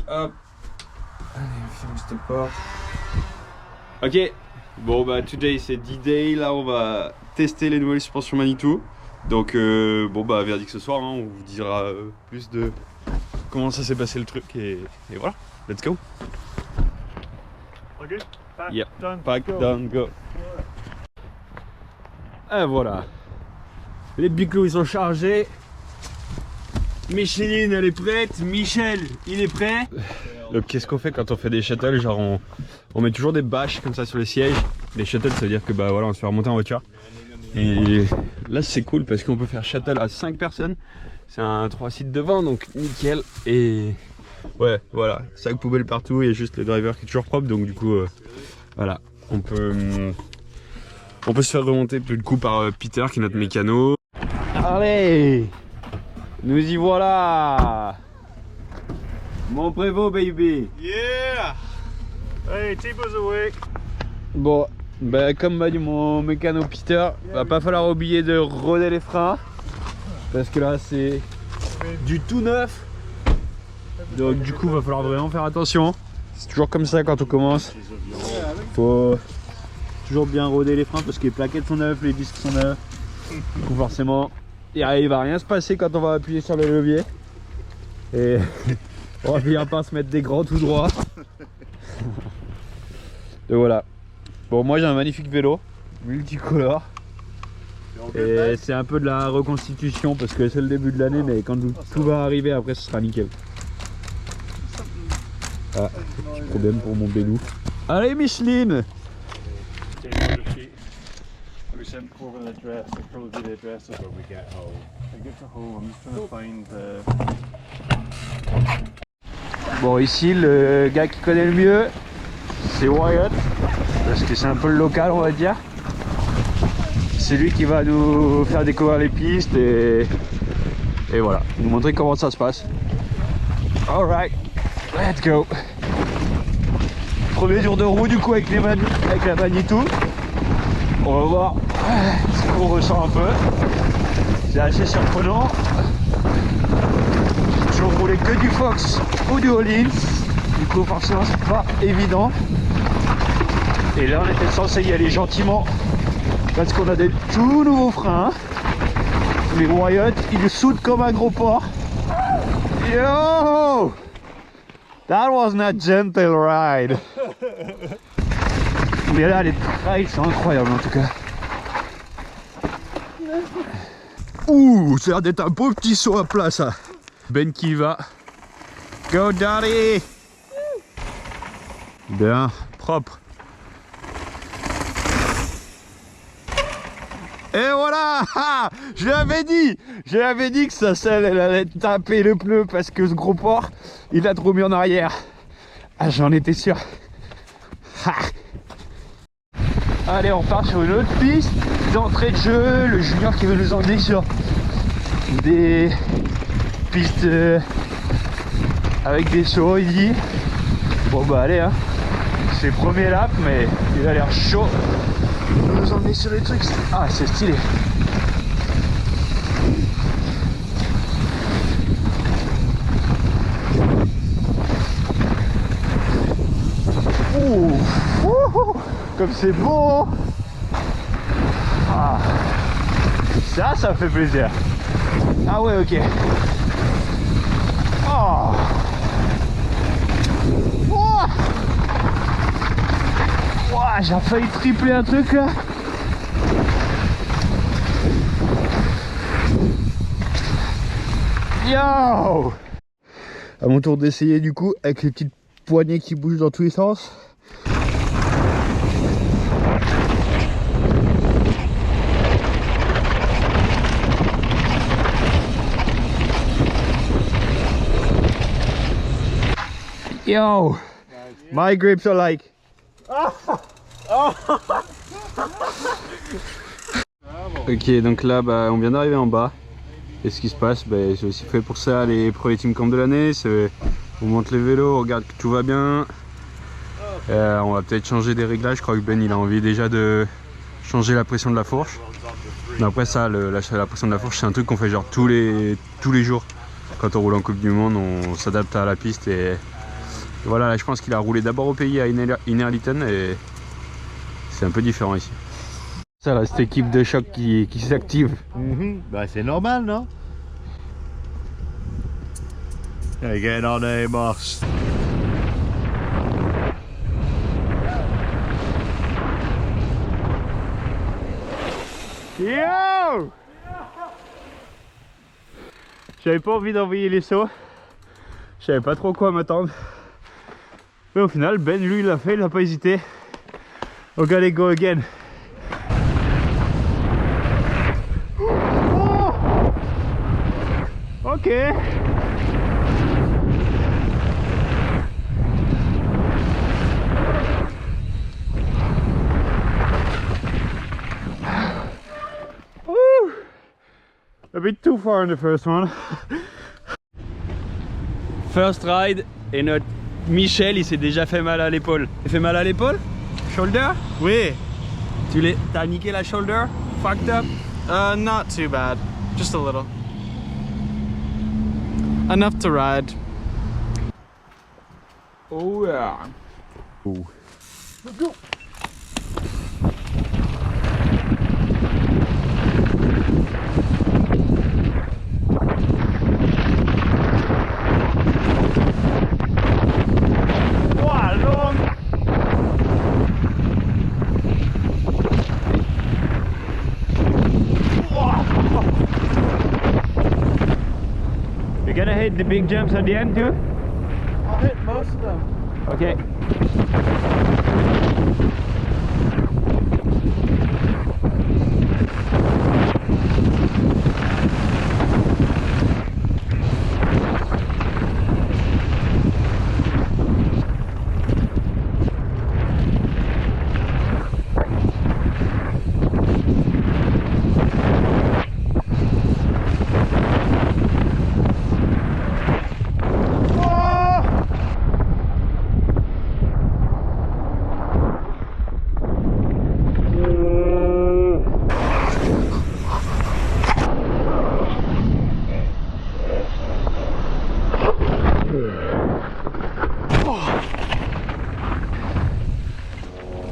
Hop. Allez, on ferme cette porte. Ok. Bon bah today c'est D-Day. Là on va tester les nouvelles suspensions Manitou. Donc bon bah verdict ce soir, hein, on vous dira plus de comment ça s'est passé le truc et voilà. Let's go. Ok. Pack, Yep. done, Pack, go. done, go. Et voilà. Les biclous ils sont chargés. Micheline elle est prête. Michel il est prêt. Qu'est-ce qu'on fait quand on fait des shuttles? Genre on met toujours des bâches comme ça sur les sièges. Les shuttles ça veut dire que bah voilà on se fait remonter en voiture. Et là c'est cool parce qu'on peut faire shuttle à 5 personnes. C'est un 3 sites devant donc nickel. Et ouais voilà, sac poubelle partout, il y a juste le driver qui est toujours propre donc du coup voilà, on peut se faire remonter plus de coup par Peter qui est notre mécano. Allez, nous y voilà. Mon prévôt baby. Yeah! Hey, T-Buzz awake. Bon, bah, comme m'a dit mon mécano Peter, va pas falloir oublier de roder les freins parce que là c'est du tout neuf. Donc du coup va falloir vraiment faire attention. C'est toujours comme ça quand on commence. Faut toujours bien roder les freins parce que les plaquettes sont neuves, les disques sont neufs. Du coup forcément il va rien se passer quand on va appuyer sur le levier. Et on va finir par se mettre des grands tout droits. Donc voilà. Bon moi j'ai un magnifique vélo, multicolore. Et c'est un peu de la reconstitution parce que c'est le début de l'année mais quand tout va arriver après ce sera nickel. Ah, petit problème pour mon Bélou. Allez Micheline! We sent over the address. It'll probably be the address of where we get home. I get to home. I'm just trying to find the. Bon ici le gars qui connaît le mieux c'est Wyatt parce que c'est un peu le local on va dire. C'est lui qui va nous faire découvrir les pistes et voilà, nous montrer comment ça se passe. Alright, let's go. Premier jour de roue du coup avec la Manitou. On va voir ce qu'on ressent un peu. C'est assez surprenant. J'ai toujours roulé que du Fox ou du All-in. Du coup forcément c'est pas évident. Et là on était censé y aller gentiment parce qu'on a des tout nouveaux freins. Mais Wyatt il soude comme un gros porc. Yo! That was not gentle ride. Mais là les trails sont incroyables en tout cas. Ouh, ça a l'air d'être un beau petit saut à plat ça. Ben qui va. Go daddy! Bien, propre. Et voilà! Je l'avais dit que sa selle elle allait taper le pneu parce que ce gros porc il a trop mis en arrière. Ah j'en étais sûr. Allez on part sur une autre piste d'entrée de jeu. Le junior qui veut nous emmener sur des pistes avec des sauts il dit. Bon bah allez hein. C'est le premier lap mais il a l'air chaud. Il va nous emmener sur des trucs. Ah c'est stylé. Ouh, comme c'est beau. Ah, ça fait plaisir. Ah ouais ok. Oh. Oh. Oh, j'ai failli tripler un truc là. Yo. À mon tour d'essayer du coup avec les petites poignées qui bougent dans tous les sens. Yo, my grips are like. Ok, donc là, bah, on vient d'arriver en bas. Et ce qui se passe, bah, j'ai aussi fait pour ça les premiers team camp de l'année. On monte les vélos, on regarde que tout va bien. On va peut-être changer des réglages. Je crois que Ben il a envie déjà de changer la pression de la fourche. Mais après ça, la pression de la fourche, c'est un truc qu'on fait genre tous les jours. Quand on roule en Coupe du Monde, on s'adapte à la piste et Voilà, là je pense qu'il a roulé d'abord au pays à Innerleithen et c'est un peu différent ici. Ça là, cette équipe de choc qui s'active. Bah c'est normal, non? Hey, getting on there, boss. Yo! J'avais pas envie d'envoyer les sauts. Je savais pas trop quoi m'attendre. Mais au final, Ben lui il l'a fait, il a pas hésité. Oh, gotta go again. Oh! Ok. Woo! A bit too far in the first one. First ride et notre Michel il s'est déjà fait mal à l'épaule. Il fait mal à l'épaule? Shoulder? Oui. T'as niqué la shoulder? Fucked up? Not too bad. Just a little. Enough to ride. Oh yeah. Ooh. Let's go. You're gonna hit the big jumps at the end too? I'll hit most of them. Okay.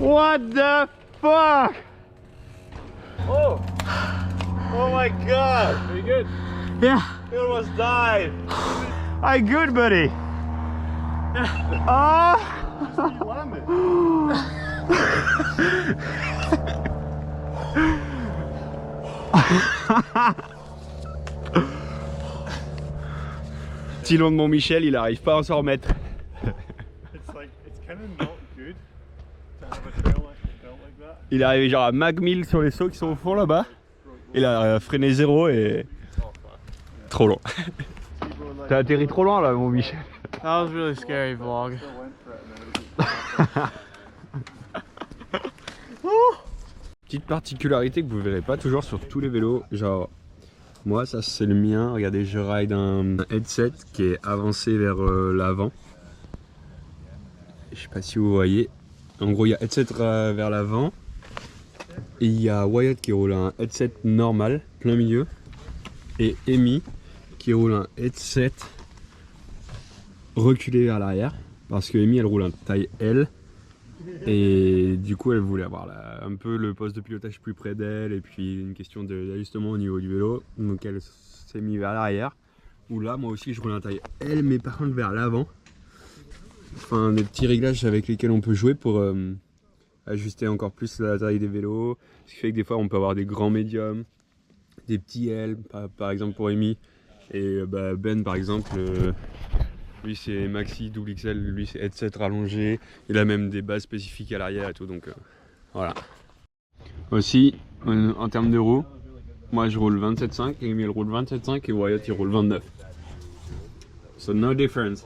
What the fuck? Oh! Oh my god! Are you good? Yeah, You almost died! I'm good, buddy. Oh! Petit long de mon Michel, il arrive pas à s'en remettre. It's kind of not good to have a trail like that. Il est arrivé genre à Mag 1000 sur les sauts qui sont au fond là-bas. Il a freiné 0 et... Trop long. T'as atterri trop loin là mon Michel. That was really scary vlog. Petite particularité que vous verrez pas toujours sur tous les vélos, genre moi ça c'est le mien, regardez je ride un headset qui est avancé vers l'avant. Je sais pas si vous voyez, en gros il y a headset vers l'avant et il y a Wyatt qui roule un headset normal, plein milieu, et Amy qui roule un headset reculé vers l'arrière parce que Amy elle roule un taille L. Et du coup elle voulait avoir un peu le poste de pilotage plus près d'elle et puis une question d'ajustement au niveau du vélo, donc elle s'est mise vers l'arrière, où là moi aussi je roule un taille L mais par contre vers l'avant, enfin des petits réglages avec lesquels on peut jouer pour ajuster encore plus la taille des vélos, ce qui fait que des fois on peut avoir des grands médiums, des petits L par exemple pour Amy, et Ben par exemple lui c'est maxi double XL, lui c'est headset rallongé, il a même des bases spécifiques à l'arrière et tout, donc voilà. Aussi en termes de roues, moi je roule 27.5, Amy elle roule 27.5 et Wyatt il roule 29. So no difference.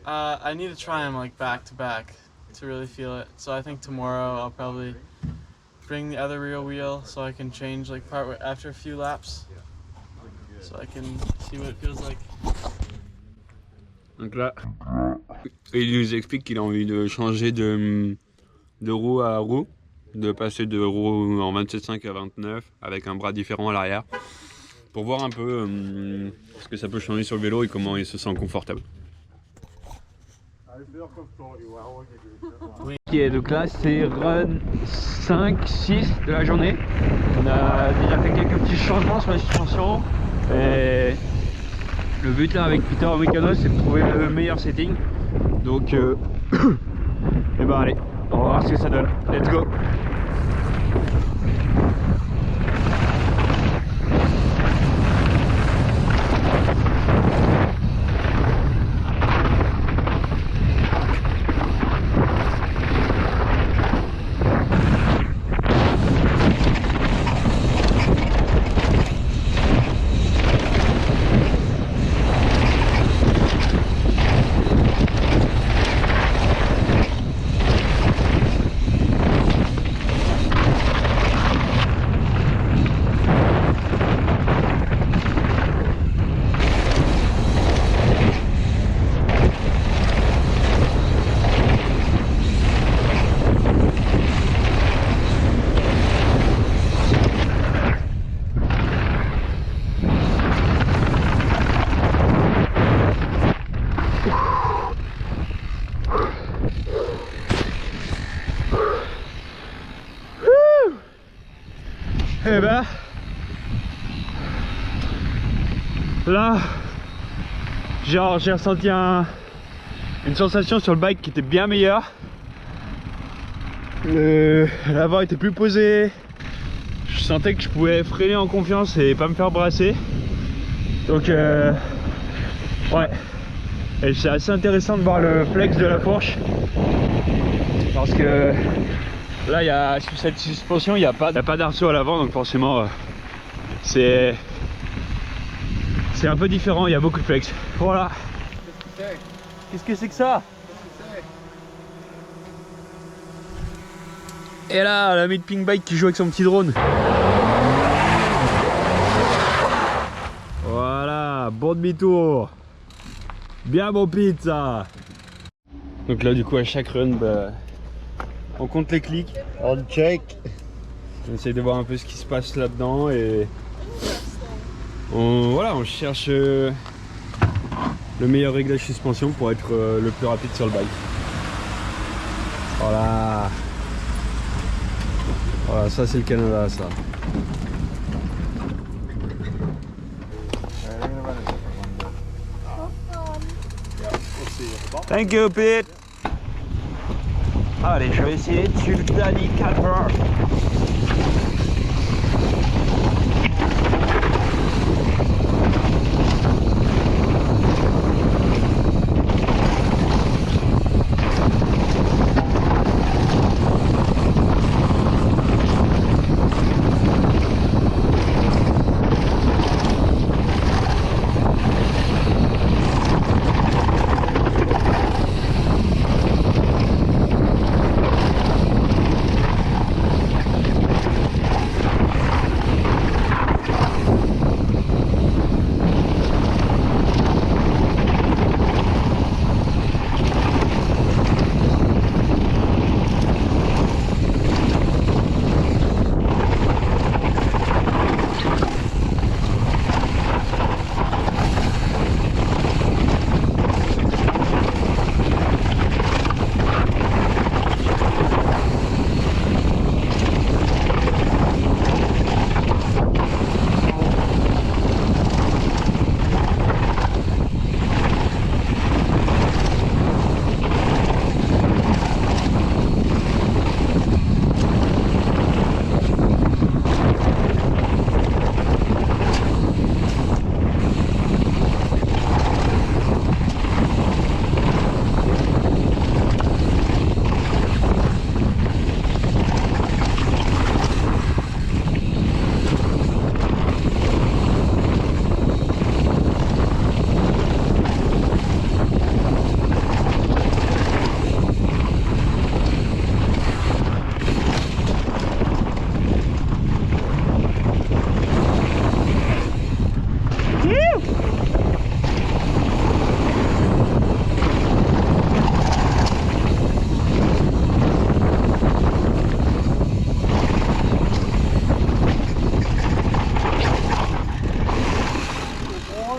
I need to try them like back to back to really feel it. So I think tomorrow I'll probably bring the other rear wheel so I can change like part after a few laps, so I can see what it feels like. Donc là, il nous explique qu'il a envie de changer de roue à roue, de passer de roue en 27.5 à 29 avec un bras différent à l'arrière, pour voir un peu ce que ça peut changer sur le vélo et comment il se sent confortable. Ok, donc là c'est run 5-6 de la journée. On a déjà fait quelques petits changements sur la suspension. Et le but là avec Peter Mécano c'est de trouver le meilleur setting. Donc et ben allez, on va voir ce que ça donne. Let's go. Et ben là genre j'ai ressenti une sensation sur le bike qui était bien meilleure. L'avant était plus posé, je sentais que je pouvais freiner en confiance et pas me faire brasser. Donc ouais, et c'est assez intéressant de voir le flex de la fourche parce que là, il y a, sur cette suspension, il n'y a pas d'arceau à l'avant, donc forcément, c'est un peu différent, il y a beaucoup de flex. Voilà. Qu'est-ce que c'est que ça? Et là, l'ami de Pink Bike qui joue avec son petit drone. Voilà, bon demi-tour. Bien bon pizza. Donc là, du coup, à chaque run, bah, on compte les clics. On check. On essaye de voir un peu ce qui se passe là-dedans et voilà, on cherche le meilleur réglage suspension pour être le plus rapide sur le bike. Voilà. Voilà, ça c'est le Canada, ça. Thank you, Pete. Allez, je vais essayer de suivre Danny Calver.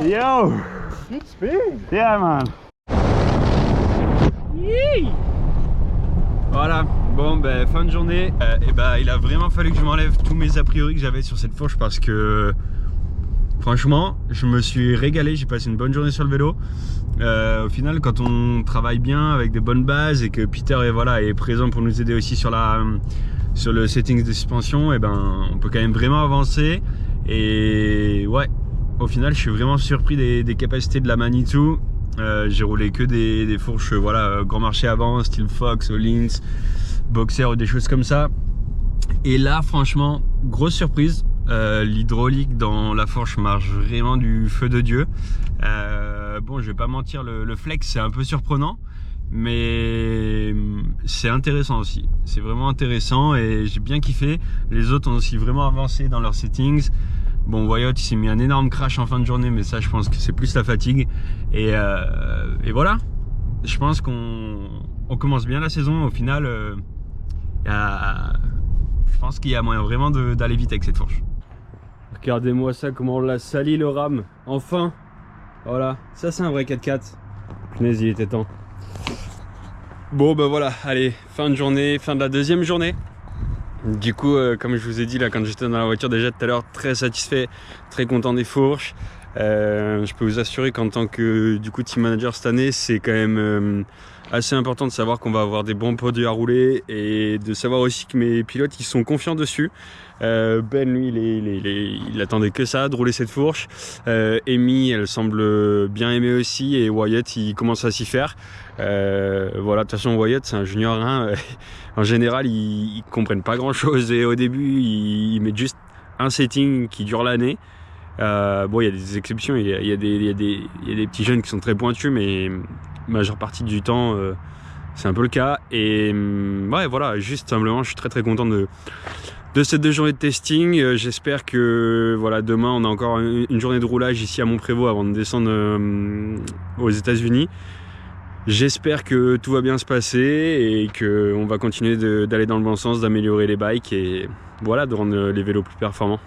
Yo! Good speed. Yeah, man. Voilà, bon ben fin de journée, et ben il a vraiment fallu que je m'enlève tous mes a priori que j'avais sur cette fourche parce que franchement je me suis régalé, j'ai passé une bonne journée sur le vélo. Au final quand on travaille bien avec des bonnes bases et que Peter est présent pour nous aider aussi sur le setting de suspension, et ben on peut quand même vraiment avancer. Et ouais, au final je suis vraiment surpris des capacités de la Manitou. J'ai roulé que des fourches grand marché avant, style Fox, Ohlins, Boxer ou des choses comme ça. Et là franchement, grosse surprise, l'hydraulique dans la fourche marche vraiment du feu de Dieu. Bon, je vais pas mentir, le flex c'est un peu surprenant, mais c'est intéressant aussi. C'est vraiment intéressant et j'ai bien kiffé. Les autres ont aussi vraiment avancé dans leurs settings. Bon, Wyatt il s'est mis un énorme crash en fin de journée, mais ça je pense que c'est plus la fatigue. Et voilà, je pense qu'on commence bien la saison. Au final, je pense qu'il y a moyen vraiment d'aller vite avec cette fourche. Regardez-moi ça, comment on l'a sali le RAM, enfin. Voilà, ça c'est un vrai 4x4. Punaise, il était temps. Bon ben voilà, allez, fin de journée, fin de la deuxième journée. Du coup, comme je vous ai dit là quand j'étais dans la voiture déjà tout à l'heure, très satisfait, très content des fourches. Je peux vous assurer qu'en tant que team manager cette année, c'est quand même assez important de savoir qu'on va avoir des bons produits à rouler et de savoir aussi que mes pilotes ils sont confiants dessus. Ben lui il attendait que ça, de rouler cette fourche. Amy elle semble bien aimer aussi et Wyatt il commence à s'y faire. Voilà, de toute façon Wyatt c'est un junior, hein. En général ils comprennent pas grand chose et au début ils mettent juste un setting qui dure l'année. Bon, il y a des exceptions, il y a des petits jeunes qui sont très pointus, mais la majeure partie du temps c'est un peu le cas. Et ouais, voilà, juste simplement je suis très content de cette 2 journées de testing. J'espère que voilà, demain on a encore une journée de roulage ici à Montprévost avant de descendre aux États-Unis. J'espère que tout va bien se passer et qu'on va continuer d'aller dans le bon sens, d'améliorer les bikes et voilà, de rendre les vélos plus performants.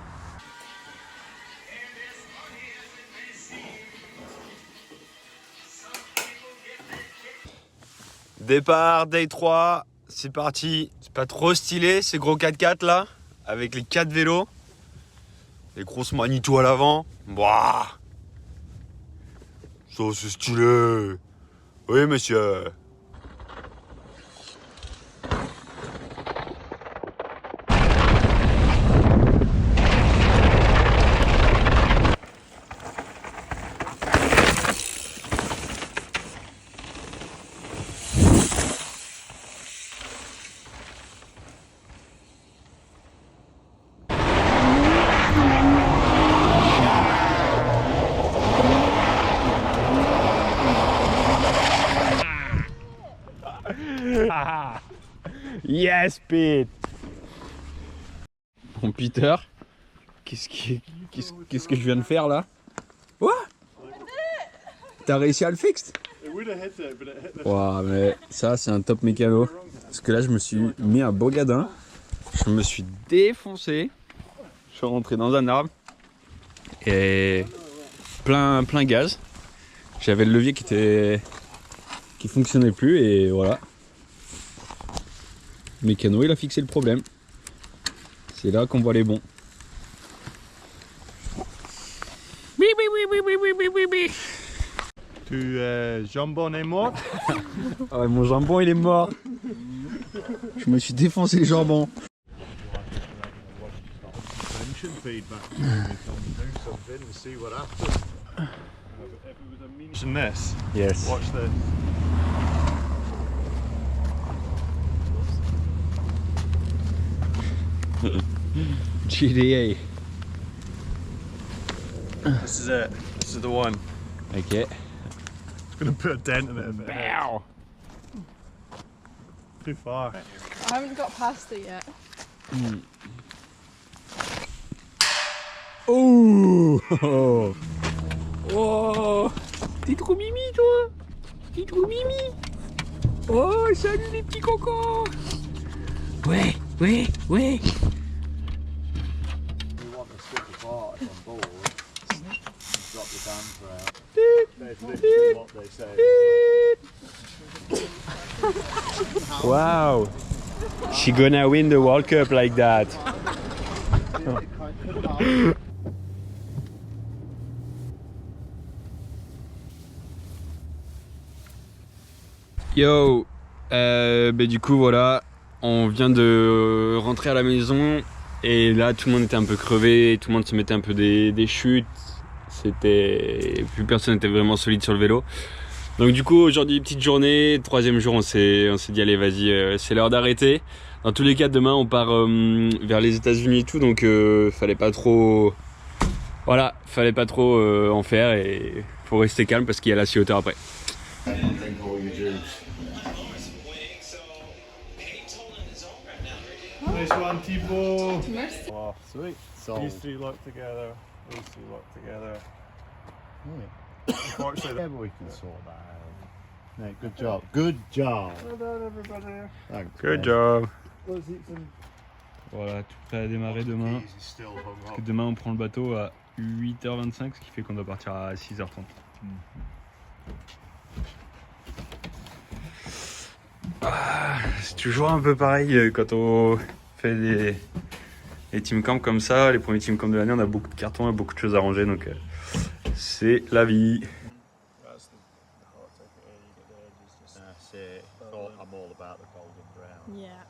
Départ, day 3, c'est parti. C'est pas trop stylé ces gros 4x4 là, avec les 4 vélos. Les grosses Manitou à l'avant. Bah, ça c'est stylé. Oui monsieur. Yes, Pete. Bon, Peter, qu'est-ce que je viens de faire là? What? T'as réussi à le fixer? Wow, mais ça c'est un top mécano. Parce que là je me suis mis un beau gadin. Je me suis défoncé. Je suis rentré dans un arbre. Et plein gaz. J'avais le levier qui fonctionnait plus et voilà. Mécano il a fixé le problème. C'est là qu'on voit les bons. Tu jambon est mort. Ah ouais, mon jambon il est mort. Je me suis défoncé le jambon. Yes. Watch this. GDA. This is it. This is the one. Okay. It's gonna put a dent in it a bit. Bow. Too far. I haven't got past it yet. Oh, oh, oh. T'es trop mimi toi. T'es trop mimi. Oh, salut les petits cocos. Ouais. That's literally what they say. Wow. She gonna win the World Cup like that. Yo, du coup voilà, on vient de rentrer à la maison et là tout le monde était un peu crevé, tout le monde se mettait un peu des chutes, plus personne n'était vraiment solide sur le vélo. Donc du coup aujourd'hui petite journée, troisième jour on s'est dit allez vas-y c'est l'heure d'arrêter. Dans tous les cas demain on part vers les États-Unis et tout donc fallait pas trop en faire et faut rester calme parce qu'il y a la sea-otter après. Nice one, Thibaut. Merci. Oh, sweet. These three lock together. These three lock together. Unfortunately, Yeah, but we can sort that out. Mate, good job. Good job. well done, everybody. Thanks. Good mate. job. Let's eat some. Voilà, tout prêt à démarrer demain. He's still hung Parce up. que demain on prend le bateau à 8h25, ce qui fait qu'on doit partir à 6h30. C'est toujours un peu pareil quand on fait des team camps comme ça. Les premiers team camps de l'année, on a beaucoup de cartons et beaucoup de choses à ranger, donc c'est la vie. That's the hot ticket. You get the edges just. That's it. I'm all about the golden brown. Yeah.